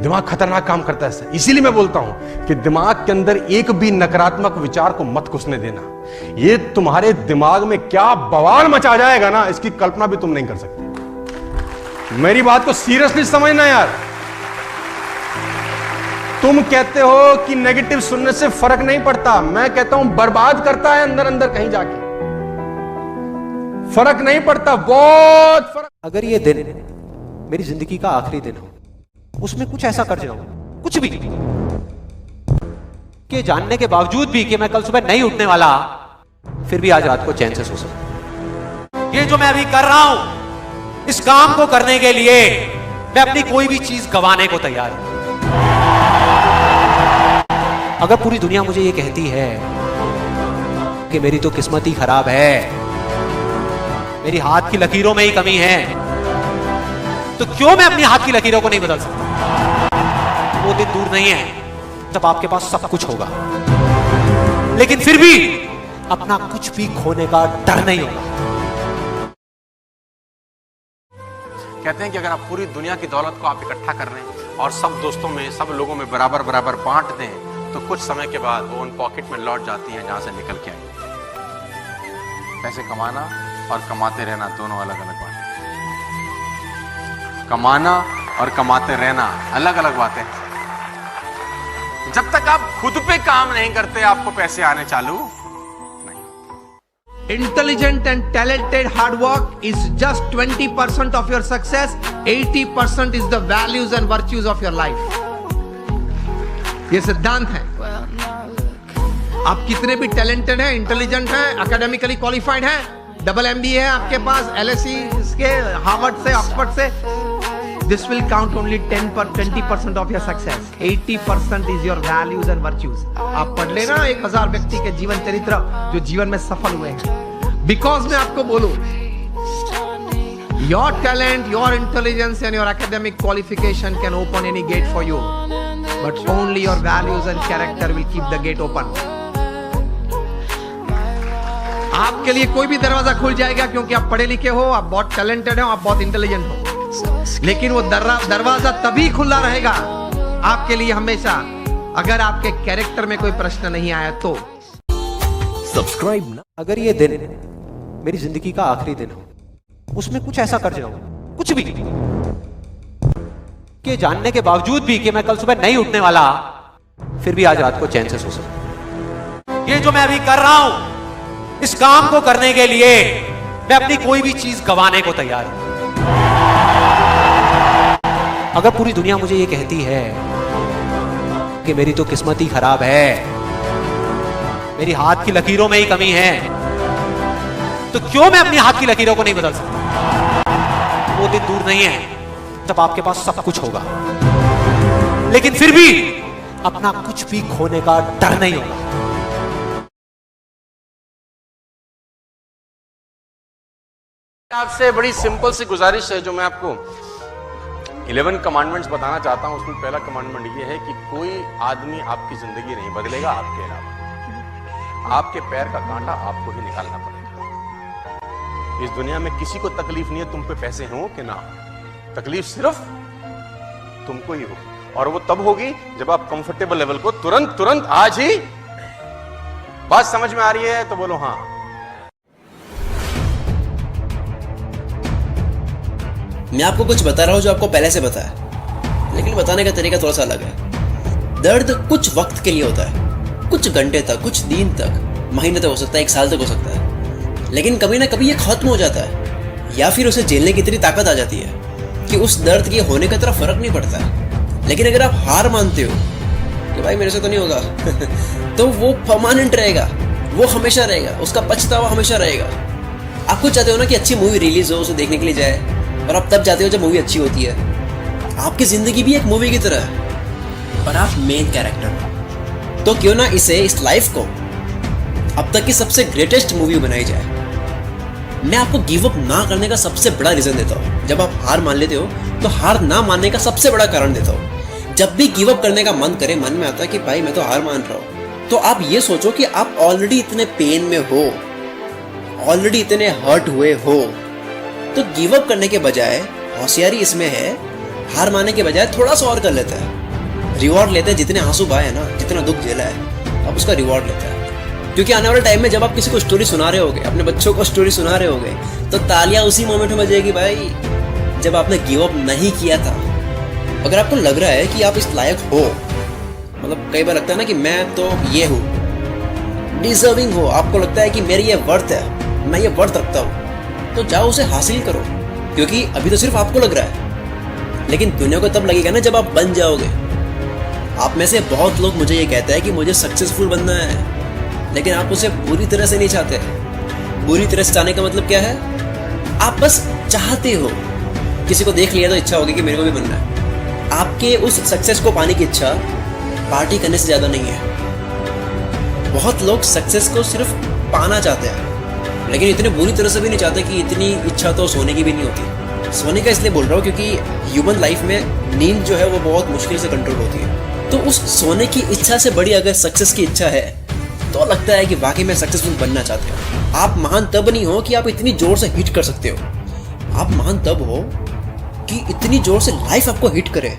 दिमाग खतरनाक काम करता है सर। इसीलिए मैं बोलता हूं कि दिमाग के अंदर एक भी नकारात्मक विचार को मत घुसने देना। ये तुम्हारे दिमाग में क्या बवाल मचा जाएगा ना, इसकी कल्पना भी तुम नहीं कर सकते। मेरी बात को सीरियसली समझना यार। तुम कहते हो कि नेगेटिव सुनने से फर्क नहीं पड़ता, मैं कहता हूं बर्बाद करता है अंदर अंदर कहीं जाके। फर्क नहीं पड़ता, बहुत फर्क। अगर ये दिन मेरी जिंदगी का आखिरी दिन हो, उसमें कुछ ऐसा कर जाऊं, कुछ भी, कि जानने के बावजूद भी कि मैं कल सुबह नहीं उठने वाला, फिर भी आज रात को चैन से सो सकूं। ये जो मैं अभी कर रहा हूं, इस काम को करने के लिए मैं अपनी कोई भी चीज गंवाने को तैयार हूं। अगर पूरी दुनिया मुझे ये कहती है कि मेरी तो किस्मत ही खराब है, मेरी हाथ की लकीरों में ही कमी है, तो क्यों मैं अपनी हाथ की लकीरों को नहीं बदल सकता? वो दिन दूर नहीं है जब आपके पास सब कुछ होगा, लेकिन फिर भी अपना कुछ भी खोने का डर नहीं होगा। कहते हैं कि अगर आप पूरी दुनिया की दौलत को आप इकट्ठा कर रहे हैं और सब दोस्तों में, सब लोगों में बराबर बराबर बांट दें, तो कुछ समय के बाद वो उन पॉकेट में लौट जाती हैं जहां से निकल के आई। पैसे कमाना और कमाते रहना दोनों अलग अलग बातें। कमाना और कमाते रहना अलग अलग बातें। जब तक आप खुद पे काम नहीं करते, आपको पैसे आने चालू नहीं। Intelligent and talented hard work is just 20% of your success. 80% is the values and virtues of your life. ये सिद्धांत है। आप कितने भी टैलेंटेड हैं, इंटेलिजेंट हैं, एकेडमिकली क्वालिफाइड हैं, डबल MBA है आपके पास, LSE के, हार्वर्ड से, ऑक्सफोर्ड से, this will count only 20% of your success. 80% is your values and virtues. आप पढ़ लेना 1000 व्यक्ति के जीवन चरित्र जो जीवन में सफल हुए हैं। बिकॉज मैं आपको बोलूं, your talent, your intelligence and your academic qualification can open any gate for you, but only your values and character will keep the gate open. आपके लिए कोई भी दरवाजा खुल जाएगा क्योंकि आप पढ़े लिखे हो, आप बहुत टैलेंटेड हो, आप बहुत इंटेलिजेंट हो, लेकिन वो दरवाजा तभी खुला रहेगा आपके लिए हमेशा अगर आपके कैरेक्टर में कोई प्रश्न नहीं आया तो। सब्सक्राइब ना। अगर ये दिन मेरी जिंदगी का आखिरी दिन हो, उसमें कुछ ऐसा कर जाऊं, कुछ भी, कि जानने के बावजूद भी कि मैं कल सुबह नहीं उठने वाला, फिर भी आज रात को चैन से सो सकूं। ये जो मैं अभी कर रहा हूं, इस काम को करने के लिए मैं अपनी कोई भी चीज गंवाने को तैयार हूं। अगर पूरी दुनिया मुझे ये कहती है कि मेरी तो किस्मत ही खराब है, मेरी हाथ की लकीरों में ही कमी है, तो क्यों मैं अपनी हाथ की लकीरों को नहीं बदल सकता? वो दिन दूर नहीं है जब आपके पास सब कुछ होगा, लेकिन फिर भी अपना कुछ भी खोने का डर नहीं होगा। आपसे बड़ी सिंपल सी गुजारिश है जो मैं आपको 11 कमांडमेंट्स बताना चाहता हूं। उसमें पहला कमांडमेंट ये है कि कोई आदमी आपकी जिंदगी नहीं बदलेगा आपके अलावा। आपके पैर का कांटा आपको ही निकालना पड़ेगा। इस दुनिया में किसी को तकलीफ नहीं है तुम पे पैसे हो कि ना, तकलीफ सिर्फ तुमको ही होगी, और वो तब होगी जब आप कंफर्टेबल लेवल को तुरंत आज ही। बात समझ में आ रही है तो बोलो हाँ। मैं आपको कुछ बता रहा हूं जो आपको पहले से पता है, लेकिन बताने का तरीका थोड़ा सा अलग है। दर्द कुछ वक्त के लिए होता है, कुछ घंटे तक, कुछ दिन तक, महीने तक हो सकता है, 1 साल तक हो सकता है, लेकिन कभी ना कभी ये खत्म हो जाता है, या फिर उसे झेलने की इतनी ताकत आ जाती है कि उस दर्द के होने का तरफ फर्क नहीं पड़ता है। लेकिन अगर आप हार मानते हो कि भाई मेरे से तो नहीं होगा तो वो परमानेंट रहेगा, वो हमेशा रहेगा, उसका पछतावा हमेशा रहेगा। आप खुद चाहते हो ना कि अच्छी मूवी रिलीज हो, उसे देखने के लिए जाए, और आप तब जाते हो जब मूवी अच्छी होती है। आपकी जिंदगी भी एक मूवी की तरह है और आप मेन कैरेक्टर। तो क्यों ना इस लाइफ को अब तक की सबसे ग्रेटेस्ट मूवी बनाई जाए। मैं आपको गिव अप ना करने का सबसे बड़ा रीजन देता हूँ। जब आप हार मान लेते हो तो हार ना मानने का सबसे बड़ा कारण देता हूँ। जब भी गिव अप करने का मन करे, मन में आता है कि भाई मैं तो हार मान रहा हूँ, तो आप ये सोचो कि आप ऑलरेडी इतने पेन में हो, ऑलरेडी इतने हर्ट हुए हो, तो गिव अप करने के बजाय होशियारी इसमें है हार मानने के बजाय थोड़ा सा और कर लेता है, रिवॉर्ड लेते हैं। जितने आंसू बहाए हैं ना, जितना दुख झेला है, अब उसका रिवॉर्ड लेता है। क्योंकि आने वाले टाइम में जब आप किसी को स्टोरी सुना रहे होगे, अपने बच्चों को स्टोरी सुना रहे होगे, तो तालियां उसी मोमेंट में बजेगी भाई जब आपने गिव अप नहीं किया था। अगर आपको लग रहा है कि आप इस लायक हो, मतलब कई बार लगता है ना कि मैं तो ये हूँ, डिजर्विंग हो, आपको लगता है कि मेरी ये वर्थ है, मैं ये वर्थ रखता हूँ, तो जाओ उसे हासिल करो। क्योंकि अभी तो सिर्फ आपको लग रहा है, लेकिन दुनिया को तब लगेगा ना जब आप बन जाओगे। आप में से बहुत लोग मुझे ये कहते हैं कि मुझे सक्सेसफुल बनना है, लेकिन आप उसे बुरी तरह से नहीं चाहते। बुरी तरह से चाहने का मतलब क्या है? आप बस चाहते हो। किसी को देख लिया तो इच्छा होगी कि मेरे को भी बनना है। आपके उस सक्सेस को पाने की इच्छा पार्टी करने से ज़्यादा नहीं है। बहुत लोग सक्सेस को सिर्फ पाना चाहते हैं, लेकिन इतने बुरी तरह से भी नहीं चाहते कि इतनी इच्छा तो सोने की भी नहीं होती। सोने का इसलिए बोल रहा हूँ क्योंकि ह्यूमन लाइफ में नींद जो है वो बहुत मुश्किल से कंट्रोल होती है। तो उस सोने की इच्छा से बड़ी अगर सक्सेस की इच्छा है तो लगता है कि वाकई में सक्सेसफुल बनना चाहते हो। आप महान तब नहीं हो कि आप इतनी जोर से हिट कर सकते हो। आप महान तब हो कि इतनी जोर से लाइफ आपको हिट करे,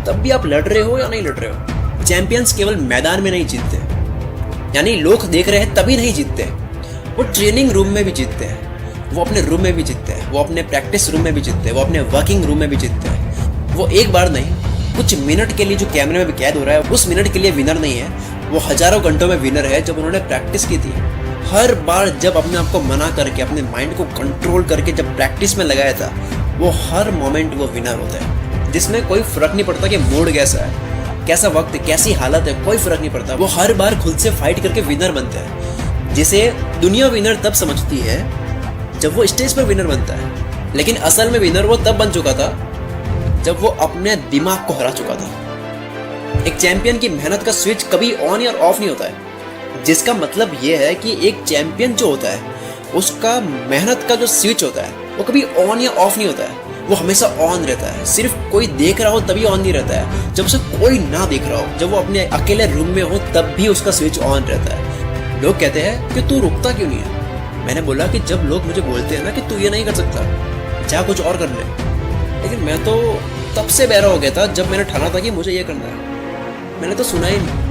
तब भी आप लड़ रहे हो या नहीं लड़ रहे हो। चैंपियंस केवल मैदान में नहीं जीतते, यानी लोग देख रहे हैं तभी नहीं जीतते, वो ट्रेनिंग रूम में भी जीतते हैं, वो अपने रूम में भी जीतते हैं, वो अपने प्रैक्टिस रूम में भी जीतते हैं, वो अपने वर्किंग रूम में भी जीतते हैं। वो एक बार नहीं, कुछ मिनट के लिए जो कैमरे में भी कैद हो रहा है, उस मिनट के लिए विनर नहीं है, वो हजारों घंटों में विनर है जब उन्होंने प्रैक्टिस की थी। हर बार जब अपने आप को मना करके, अपने माइंड को कंट्रोल करके जब प्रैक्टिस में लगाया था, वो हर मोमेंट वो विनर होता है, जिसमें कोई फर्क नहीं पड़ता कि मूड कैसा है, कैसा वक्त है, कैसी हालत है, कोई फर्क नहीं पड़ता। वो हर बार खुद से फाइट करके विनर बनता है, जिसे दुनिया विनर तब समझती है जब वो स्टेज पर विनर बनता है। लेकिन असल में विनर वो तब बन चुका था जब वो अपने दिमाग को हरा चुका था। एक चैंपियन की मेहनत का स्विच कभी ऑन या ऑफ नहीं होता है, जिसका मतलब ये है कि एक चैंपियन जो होता है उसका मेहनत का जो स्विच होता है वो कभी ऑन या ऑफ नहीं होता है, वो हमेशा ऑन रहता है। सिर्फ कोई देख रहा हो तभी ऑन नहीं रहता है, जब उसे कोई ना देख रहा हो, जब वो अपने अकेले रूम में हो तब भी उसका स्विच ऑन रहता है। लोग कहते हैं कि तू रुकता क्यों नहीं है। मैंने बोला कि जब लोग मुझे बोलते हैं ना कि तू ये नहीं कर सकता, जा कुछ और कर ले, लेकिन मैं तो तब से बहरा हो गया था जब मैंने ठाना था कि मुझे ये करना है, मैंने तो सुना ही नहीं।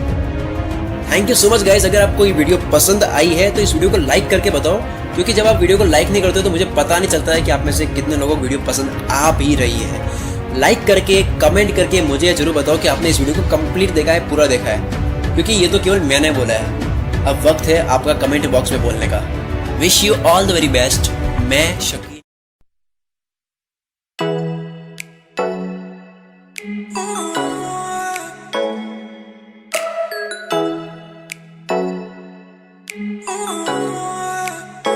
Thank you so much guys. अगर आपको ये वीडियो पसंद आई है तो इस वीडियो को लाइक करके बताओ, क्योंकि जब आप वीडियो को लाइक नहीं करते हो तो मुझे पता नहीं चलता है कि आप में से कितने लोगों को वीडियो पसंद आ भी रही है। लाइक करके, कमेंट करके मुझे जरूर बताओ कि आपने इस वीडियो को कंप्लीट देखा है, पूरा देखा है, क्योंकि ये तो केवल मैंने बोला है। अब वक्त है आपका कमेंट बॉक्स में बोलने का। Wish you all the very best. मैं शकील। Oh